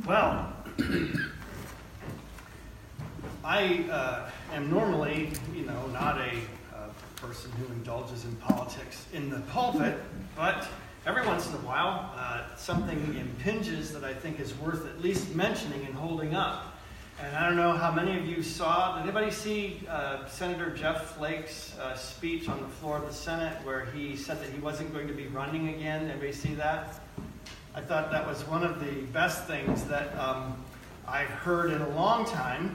Well, I am normally, not a person who indulges in politics in the pulpit, but every once in a while, something impinges that I think is worth at least mentioning and holding up. And I don't know how many of you saw, did anybody see Senator Jeff Flakes' speech on the floor of the Senate where he said that he wasn't going to be running again? Anybody see that? I thought that was one of the best things that I've heard in a long time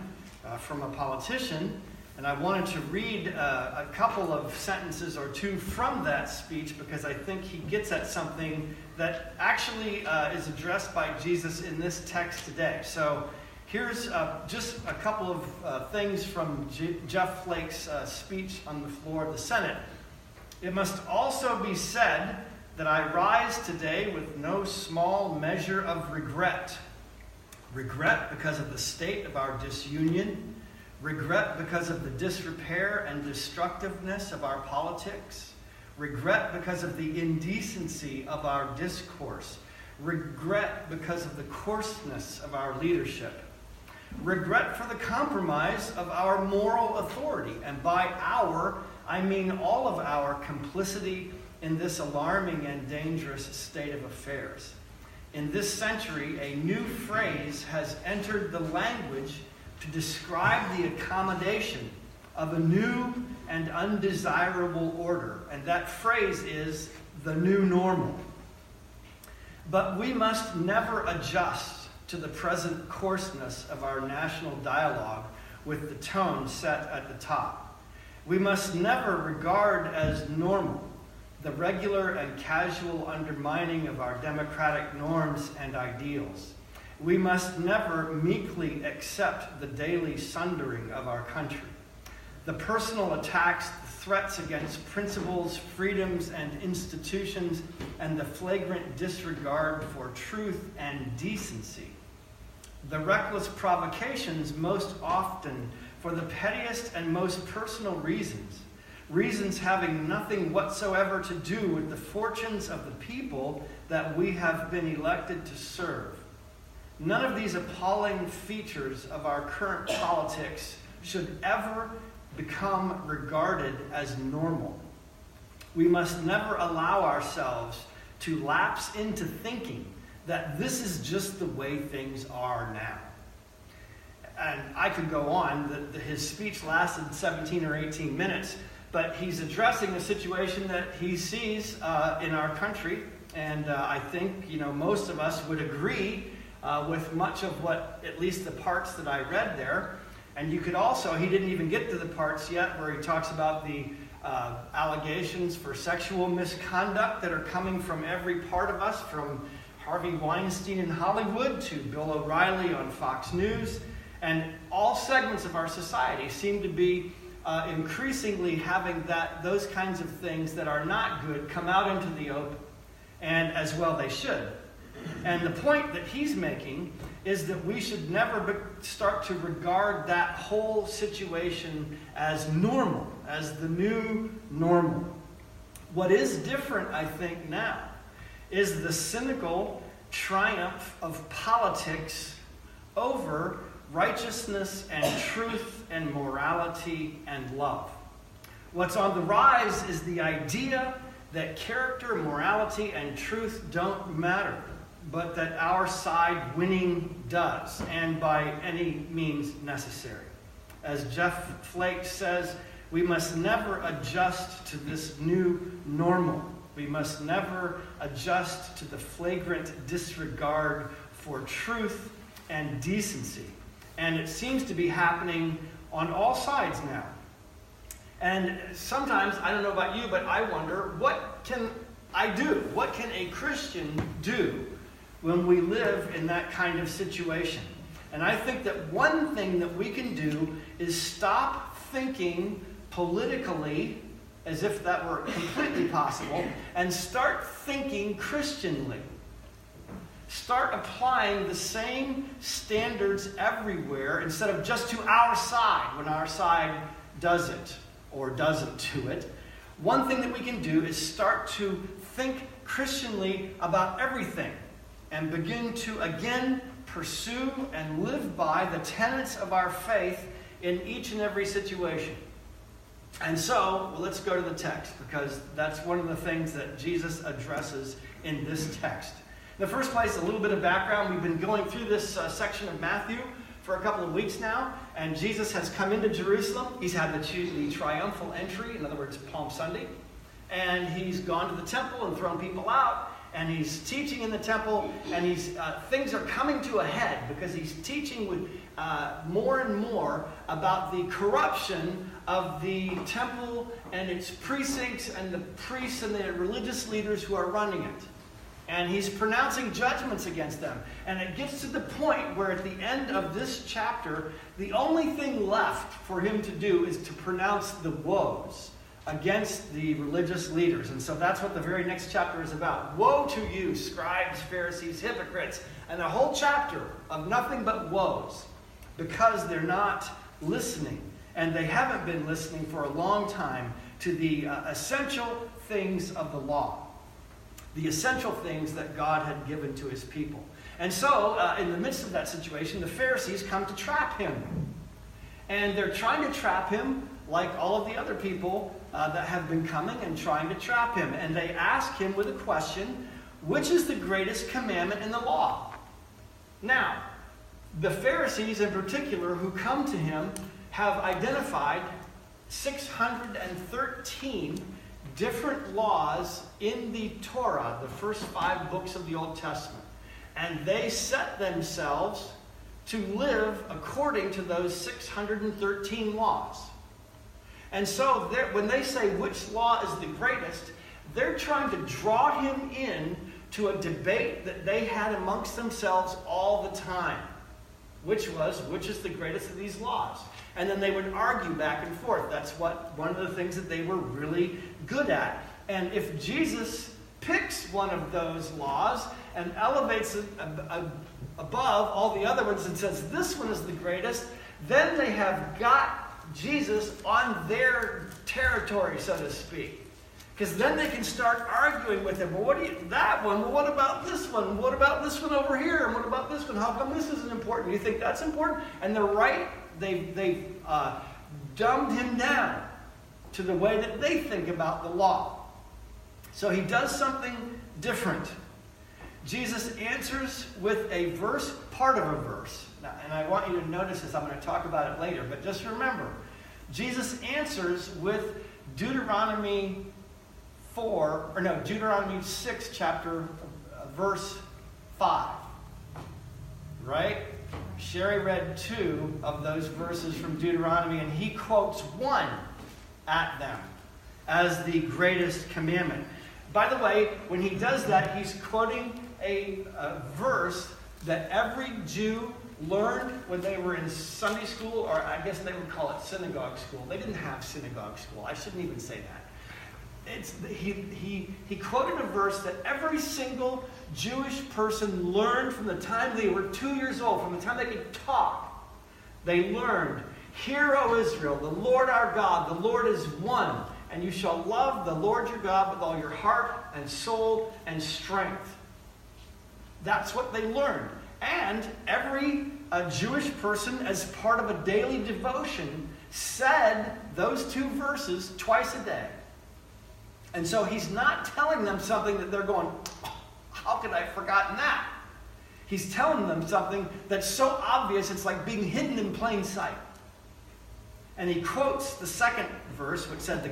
from a politician. And I wanted to read a couple of sentences or two from that speech because I think he gets at something that actually is addressed by Jesus in this text today. So here's just a couple of things from Jeff Flakes' speech on the floor of the Senate. It must also be said that I rise today with no small measure of regret. Regret because of the state of our disunion. Regret because of the disrepair and destructiveness of our politics. Regret because of the indecency of our discourse. Regret because of the coarseness of our leadership. Regret for the compromise of our moral authority. And by our, I mean all of our complicity in this alarming and dangerous state of affairs. In this century, a new phrase has entered the language to describe the accommodation of a new and undesirable order. And that phrase is the new normal. But we must never adjust to the present coarseness of our national dialogue with the tone set at the top. We must never regard as normal the regular and casual undermining of our democratic norms and ideals. We must never meekly accept the daily sundering of our country. The personal attacks, the threats against principles, freedoms, and institutions, and the flagrant disregard for truth and decency. The reckless provocations most often for the pettiest and most personal reasons. Reasons having nothing whatsoever to do with the fortunes of the people that we have been elected to serve. None of these appalling features of our current politics should ever become regarded as normal. We must never allow ourselves to lapse into thinking that this is just the way things are now. And I could go on. His speech lasted 17 or 18 minutes, but he's addressing a situation that he sees in our country, and I think most of us would agree with much of what, at least the parts that I read there. And you could also, he didn't even get to the parts yet where he talks about the allegations for sexual misconduct that are coming from every part of us, from Harvey Weinstein in Hollywood to Bill O'Reilly on Fox News. And all segments of our society seem to be increasingly having those kinds of things that are not good come out into the open, and as well they should. And the point that he's making is that we should never start to regard that whole situation as normal, as the new normal. What is different, I think, now is the cynical triumph of politics over righteousness and truth and morality and love. What's on the rise is the idea that character, morality, and truth don't matter, but that our side winning does, and by any means necessary. As Jeff Flake says, we must never adjust to this new normal. We must never adjust to the flagrant disregard for truth and decency. And it seems to be happening on all sides now. And sometimes, I don't know about you, but I wonder, what can I do? What can a Christian do when we live in that kind of situation? And I think that one thing that we can do is stop thinking politically as if that were completely possible, and start thinking Christianly. Start applying the same standards everywhere instead of just to our side when our side does it or doesn't do it. One thing that we can do is start to think Christianly about everything and begin to again pursue and live by the tenets of our faith in each and every situation. And so, let's go to the text, because that's one of the things that Jesus addresses in this text. In the first place, a little bit of background. We've been going through this section of Matthew for a couple of weeks now, and Jesus has come into Jerusalem. He's had the triumphal entry, in other words, Palm Sunday, and he's gone to the temple and thrown people out, and he's teaching in the temple, and things are coming to a head because he's teaching with more and more about the corruption of the temple and its precincts and the priests and the religious leaders who are running it. And he's pronouncing judgments against them. And it gets to the point where at the end of this chapter, the only thing left for him to do is to pronounce the woes against the religious leaders. And so that's what the very next chapter is about. Woe to you, scribes, Pharisees, hypocrites. And the whole chapter of nothing but woes, because they're not listening. And they haven't been listening for a long time to the essential things of the law. The essential things that God had given to his people. And so, in the midst of that situation, the Pharisees come to trap him. And they're trying to trap him like all of the other people that have been coming and trying to trap him. And they ask him with a question, which is the greatest commandment in the law? Now, the Pharisees in particular who come to him have identified 613 different laws in the Torah, the first 5 books of the Old Testament. And they set themselves to live according to those 613 laws. And so when they say which law is the greatest, they're trying to draw him in to a debate that they had amongst themselves all the time, which is the greatest of these laws. And then they would argue back and forth. That's one of the things that they were really good at. And if Jesus picks one of those laws and elevates it above all the other ones and says this one is the greatest, then they have got Jesus on their territory, so to speak. Because then they can start arguing with him. Well, that one? Well, what about this one? What about this one over here? And what about this one? How come this isn't important? You think that's important? And they're right. They've dumbed him down to the way that they think about the law. So he does something different. Jesus answers with a verse, part of a verse. Now, and I want you to notice this. I'm going to talk about it later. But just remember, Jesus answers with Deuteronomy 6, verse 5. Right? Sherry read 2 of those verses from Deuteronomy, and he quotes one at them as the greatest commandment. By the way, when he does that, he's quoting a verse that every Jew learned when they were in Sunday school, or I guess they would call it synagogue school. They didn't have synagogue school. I shouldn't even say that. He quoted a verse that every single Jewish person learned from the time they were 2 years old, from the time they could talk. They learned, "Hear, O Israel, the Lord our God, the Lord is one, and you shall love the Lord your God with all your heart and soul and strength." That's what they learned. And every Jewish person, as part of a daily devotion, said those 2 verses twice a day. And so he's not telling them something that they're going, oh, how could I have forgotten that? He's telling them something that's so obvious it's like being hidden in plain sight. And he quotes the second verse, which said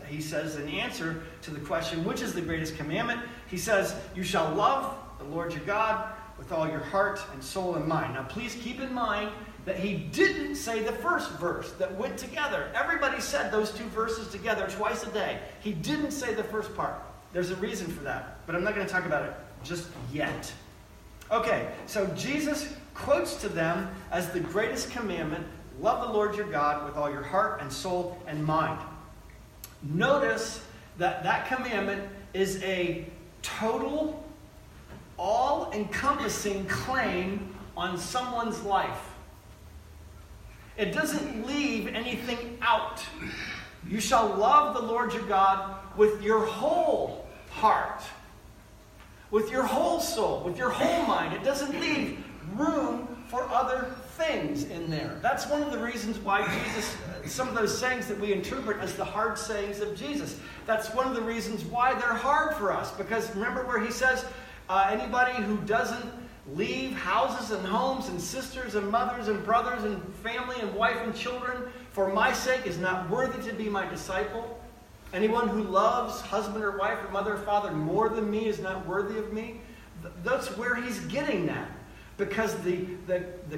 he says in answer to the question, which is the greatest commandment? He says, "You shall love the Lord your God with all your heart and soul and mind." Now please keep in mind that he didn't say the first verse that went together. Everybody said those 2 verses together twice a day. He didn't say the first part. There's a reason for that, but I'm not going to talk about it just yet. Okay, so Jesus quotes to them as the greatest commandment, love the Lord your God with all your heart and soul and mind. Notice that commandment is a total, all-encompassing claim on someone's life. It doesn't leave anything out. You shall love the Lord your God with your whole heart, with your whole soul, with your whole mind. It doesn't leave room other things in there. That's one of the reasons why Jesus, some of those sayings that we interpret as the hard sayings of Jesus, that's one of the reasons why they're hard for us. Because remember where he says, anybody who doesn't leave houses and homes and sisters and mothers and brothers and family and wife and children for my sake is not worthy to be my disciple. Anyone who loves husband or wife or mother or father more than me is not worthy of me. That's where he's getting that. Because the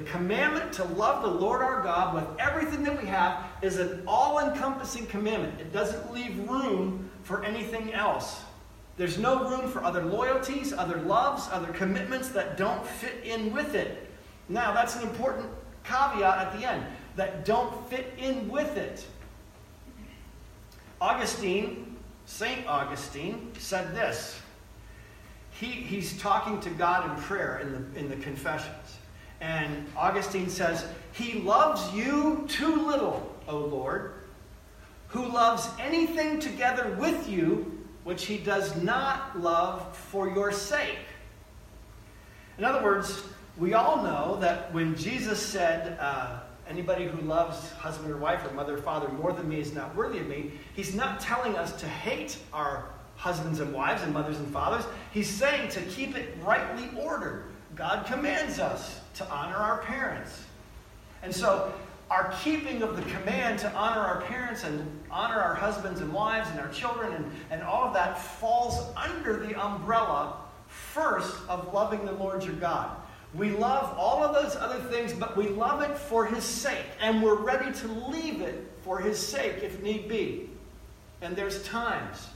commandment to love the Lord our God with everything that we have is an all-encompassing commandment. It doesn't leave room for anything else. There's no room for other loyalties, other loves, other commitments that don't fit in with it. Now, that's an important caveat at the end, that don't fit in with it. Augustine, St. Augustine, said this. He's talking to God in prayer in the Confessions. And Augustine says, "He loves you too little, O Lord, who loves anything together with you which he does not love for your sake." In other words, we all know that when Jesus said, anybody who loves husband or wife or mother or father more than me is not worthy of me, he's not telling us to hate our husbands and wives and mothers and fathers. He's saying to keep it rightly ordered. God commands us to honor our parents. And so our keeping of the command to honor our parents and honor our husbands and wives and our children and all of that falls under the umbrella first of loving the Lord your God. We love all of those other things, but we love it for his sake. And we're ready to leave it for his sake if need be. And there's times,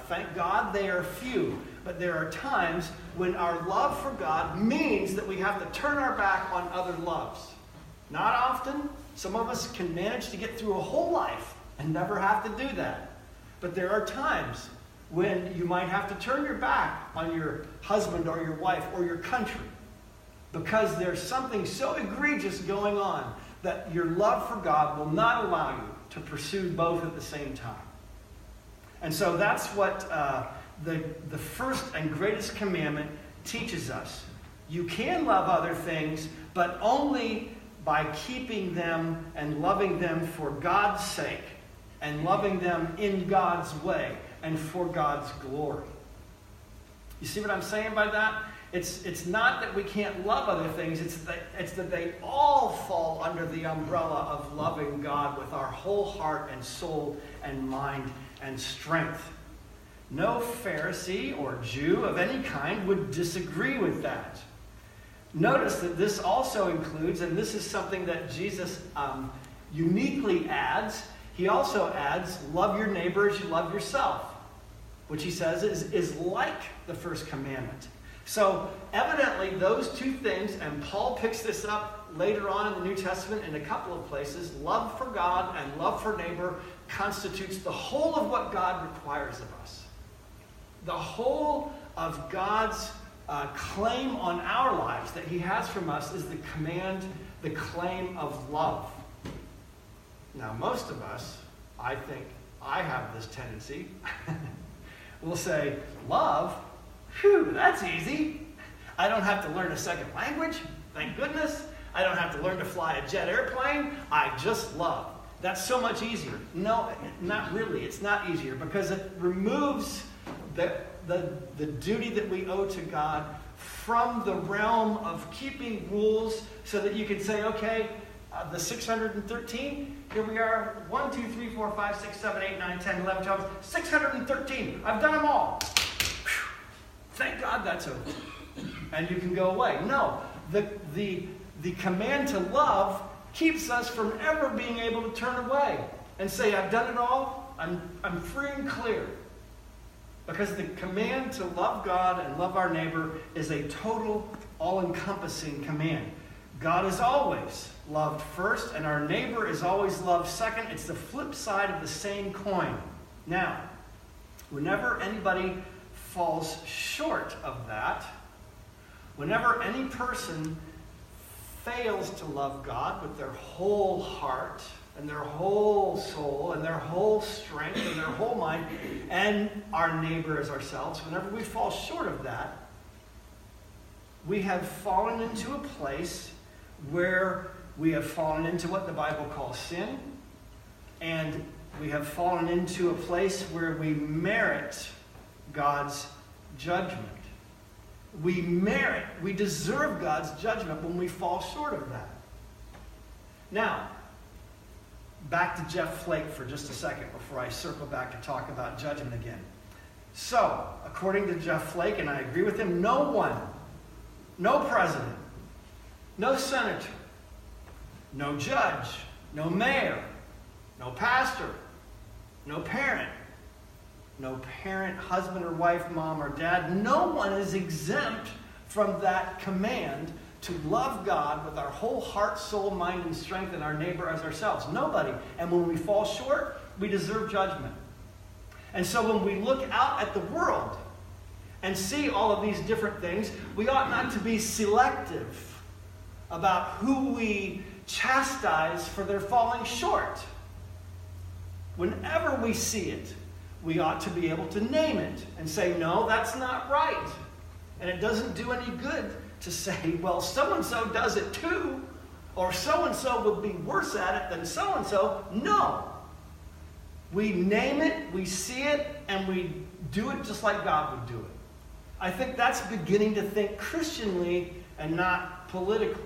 thank God they are few, but there are times when our love for God means that we have to turn our back on other loves. Not often. Some of us can manage to get through a whole life and never have to do that. But there are times when you might have to turn your back on your husband or your wife or your country because there's something so egregious going on that your love for God will not allow you to pursue both at the same time. And so that's what the first and greatest commandment teaches us. You can love other things, but only by keeping them and loving them for God's sake and loving them in God's way and for God's glory. You see what I'm saying by that? It's not that we can't love other things, it's that they all fall under the umbrella of loving God with our whole heart and soul and mind and strength. No Pharisee or Jew of any kind would disagree with that. Notice that this also includes, and this is something that Jesus uniquely adds, he also adds, love your neighbor as you love yourself, which he says is like the first commandment. So evidently those two things, and Paul picks this up later on in the New Testament in a couple of places, love for God and love for neighbor constitutes the whole of what God requires of us. The whole of God's claim on our lives that he has from us is the claim of love. Now, most of us, I think I have this tendency, will say, love? Phew, that's easy. I don't have to learn a second language, thank goodness. I don't have to learn to fly a jet airplane. I just love. That's so much easier. No, not really. It's not easier because it removes the duty that we owe to God from the realm of keeping rules so that you can say, okay, the 613, here we are, 1, 2, 3, 4, 5, 6, 7, 8, 9, 10, 11, 12, 613. I've done them all. Whew. Thank God that's over. And you can go away. No, the command to love keeps us from ever being able to turn away and say, I've done it all, I'm free and clear. Because the command to love God and love our neighbor is a total, all-encompassing command. God is always loved first, and our neighbor is always loved second. It's the flip side of the same coin. Now, whenever anybody falls short of that, whenever any person fails to love God with their whole heart and their whole soul and their whole strength and their whole mind, and our neighbor as ourselves, whenever we fall short of that, we have fallen into a place where we have fallen into what the Bible calls sin, and we have fallen into a place where we merit God's judgment. We deserve God's judgment when we fall short of that. Now, back to Jeff Flake for just a second before I circle back to talk about judgment again. So, according to Jeff Flake, and I agree with him, no one, no president, no senator, no judge, no mayor, no pastor, no parent, husband or wife, mom or dad, no one is exempt from that command to love God with our whole heart, soul, mind, and strength, and our neighbor as ourselves. Nobody. And when we fall short, we deserve judgment. And so when we look out at the world and see all of these different things, we ought not to be selective about who we chastise for their falling short. Whenever we see it, we ought to be able to name it and say, no, that's not right. And it doesn't do any good to say, well, so-and-so does it too, or so-and-so would be worse at it than so-and-so. No. We name it, we see it, and we do it just like God would do it. I think that's beginning to think Christianly and not politically.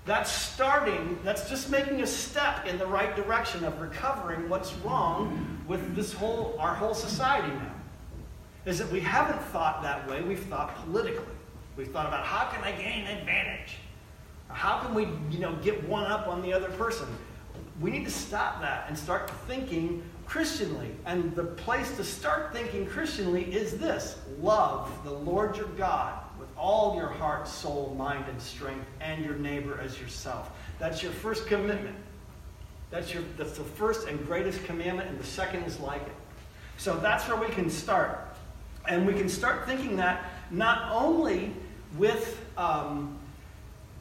That's just making a step in the right direction of recovering what's wrong with our whole society now. Is that we haven't thought that way, we've thought politically. We've thought about how can I gain an advantage? How can we, get one up on the other person? We need to stop that and start thinking Christianly. And the place to start thinking Christianly is this: love the Lord your God with all your heart, soul, mind, and strength, and your neighbor as yourself. That's your first commitment. That's the first and greatest commandment, and the second is like it. So that's where we can start. And we can start thinking that not only with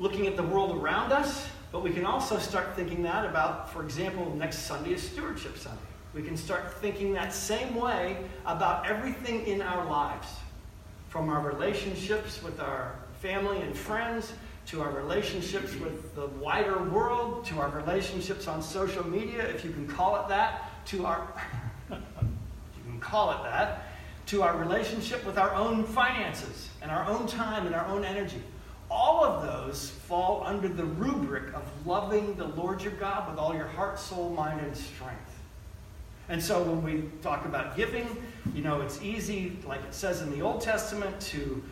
looking at the world around us, but we can also start thinking that about, for example, next Sunday is Stewardship Sunday. We can start thinking that same way about everything in our lives, from our relationships with our family and friends, to our relationships with the wider world, to our relationships on social media, if you can call it that, to our relationship with our own finances and our own time and our own energy. All of those fall under the rubric of loving the Lord your God with all your heart, soul, mind, and strength. And so when we talk about giving, it's easy, like it says in the Old Testament, to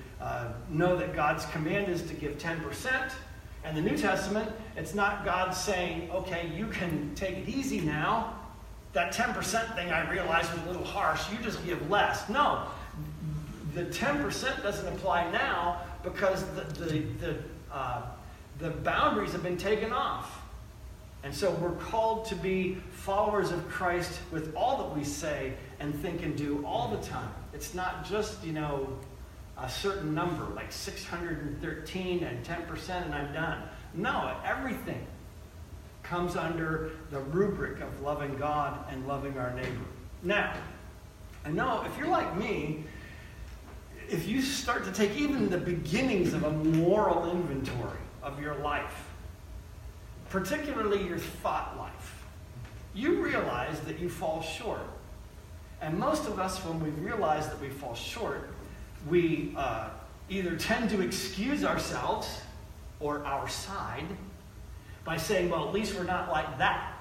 know that God's command is to give 10%. And the New Testament, it's not God saying, okay, you can take it easy now. That 10% thing I realized was a little harsh. You just give less. No, the 10% doesn't apply now because the boundaries have been taken off. And so we're called to be followers of Christ with all that we say and think and do all the time. It's not just, a certain number, like 613 and 10% and I'm done. No, everything comes under the rubric of loving God and loving our neighbor. Now, I know if you're like me, if you start to take even the beginnings of a moral inventory of your life, particularly your thought life, you realize that you fall short. And most of us, when we realize that we fall short, we either tend to excuse ourselves or our side by saying, well, at least we're not like that.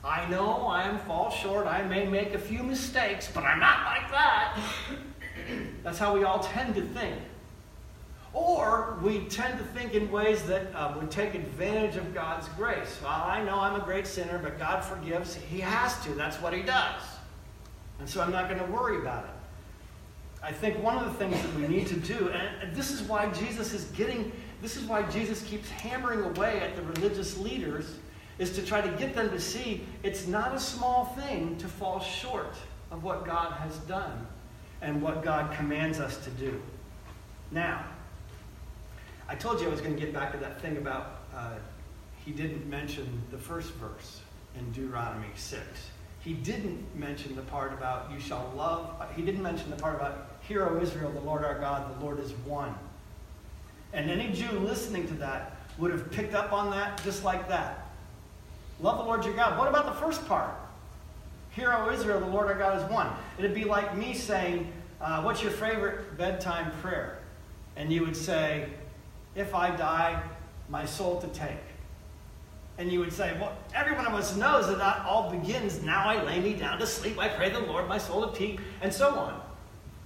I know I fall short. I may make a few mistakes, but I'm not like that. That's how we all tend to think. Or we tend to think in ways that would take advantage of God's grace. Well, I know I'm a great sinner, but God forgives. He has to. That's what he does. And so I'm not going to worry about it. I think one of the things that we need to do, and this is why Jesus keeps hammering away at the religious leaders, is to try to get them to see it's not a small thing to fall short of what God has done and what God commands us to do. Now, I told you I was going to get back to that thing about he didn't mention the first verse in Deuteronomy 6. He didn't mention the part about you shall love. He didn't mention the part about, hear, O Israel, the Lord our God, the Lord is one. And any Jew listening to that would have picked up on that just like that. Love the Lord your God. What about the first part? Hear, O Israel, the Lord our God is one. It'd be like me saying, what's your favorite bedtime prayer? And you would say, if I die, my soul to take. And you would say, well, every one of us knows that that all begins, now I lay me down to sleep, I pray the Lord, my soul to keep, and so on.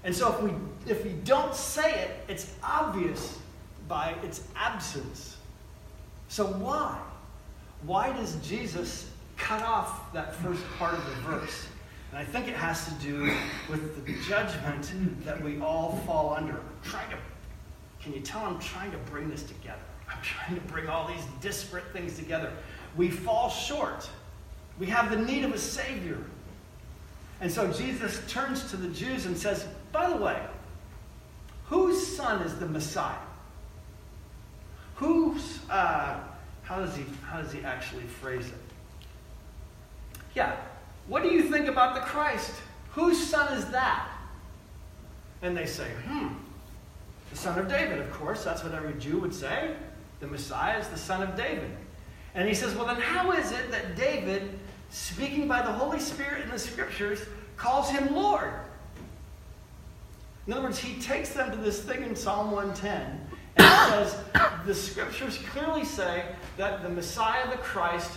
And so if we don't say it, it's obvious by its absence. So why? Why does Jesus cut off that first part of the verse? And I think it has to do with the judgment that we all fall under. Can you tell I'm trying to bring this together? I'm trying to bring all these disparate things together. We fall short. We have the need of a Savior. And so Jesus turns to the Jews and says, by the way, whose son is the Messiah? Whose, how does he actually phrase it? Yeah, what do you think about the Christ? Whose son is that? And they say, the son of David, of course. That's what every Jew would say. The Messiah is the son of David. And he says, well, then how is it that David, speaking by the Holy Spirit in the Scriptures, calls him Lord? In other words, he takes them to this thing in Psalm 110 and says, the Scriptures clearly say that the Messiah, the Christ,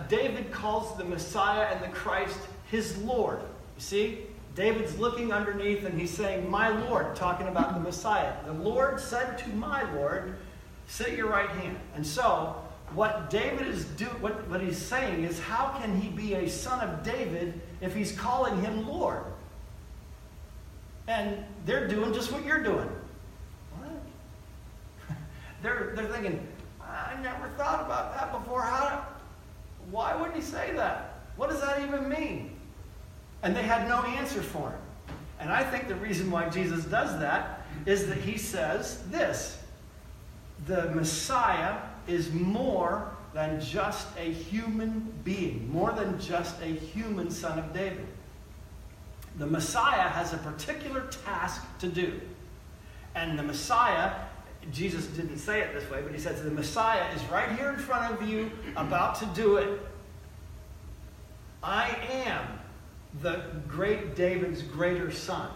David calls the Messiah and the Christ his Lord. You see? David's looking underneath and he's saying, my Lord, talking about the Messiah. The Lord said to my Lord, sit at your right hand. And so, what David is what he's saying is, how can he be a son of David if he's calling him Lord? And they're doing just what you're doing. What? They're thinking, I never thought about that before. Why wouldn't he say that? What does that even mean? And they had no answer for him. And I think the reason why Jesus does that is that he says this: the Messiah is more than just a human being, more than just a human son of David. The Messiah has a particular task to do. And the Messiah, Jesus didn't say it this way, but he says the Messiah is right here in front of you, about to do it. I am the great David's greater son.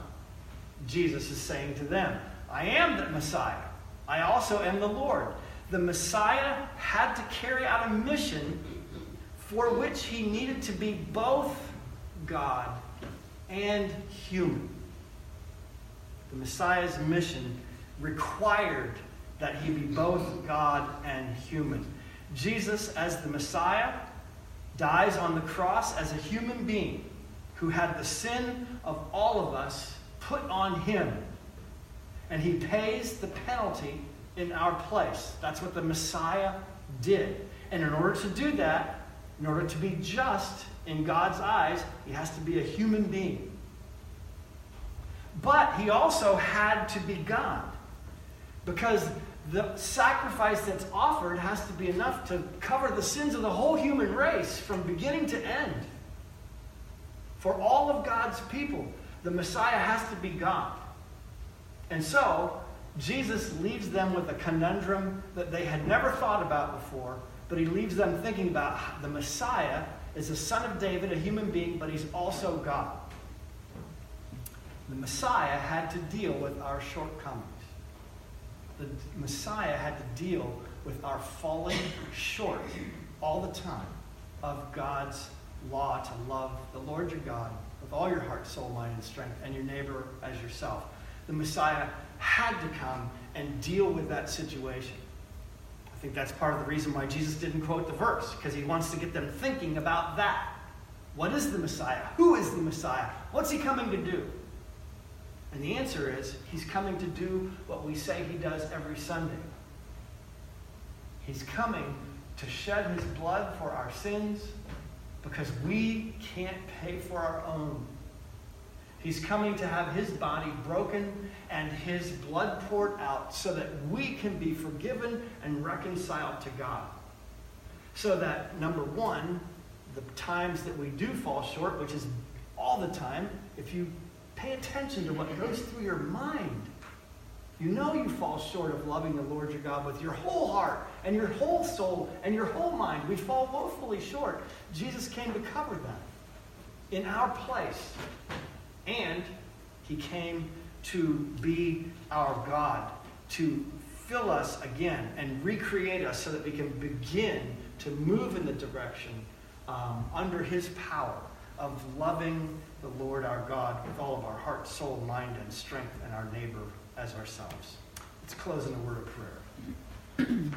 Jesus is saying to them, I am the Messiah. I also am the Lord. The Messiah had to carry out a mission for which he needed to be both God and human. The Messiah's mission required that he be both God and human. Jesus, as the Messiah, dies on the cross as a human being who had the sin of all of us put on him. And he pays the penalty in our place. That's what the Messiah did. And in order to do that, in order to be just in God's eyes, he has to be a human being. But he also had to be God, because the sacrifice that's offered has to be enough to cover the sins of the whole human race from beginning to end. For all of God's people, the Messiah has to be God. And so, Jesus leaves them with a conundrum that they had never thought about before, but he leaves them thinking about the Messiah is a son of David, a human being, but he's also God. The Messiah had to deal with our shortcomings. The Messiah had to deal with our falling short all the time of God's law to love the Lord your God with all your heart, soul, mind, and strength, and your neighbor as yourself. The Messiah had to come and deal with that situation. I think that's part of the reason why Jesus didn't quote the verse, because he wants to get them thinking about that. What is the Messiah? Who is the Messiah? What's he coming to do? And the answer is, he's coming to do what we say he does every Sunday. He's coming to shed his blood for our sins because we can't pay for our own. He's coming to have his body broken and his blood poured out so that we can be forgiven and reconciled to God. So that, number one, the times that we do fall short, which is all the time, if you pay attention to what goes through your mind, You know you fall short of loving the Lord your God with your whole heart and your whole soul and your whole mind. We fall woefully short. Jesus came to cover them in our place. And he came to be our God, to fill us again and recreate us so that we can begin to move in the direction under his power of loving the Lord our God with all of our heart, soul, mind, and strength, and our neighbor as ourselves. Let's close in a word of prayer.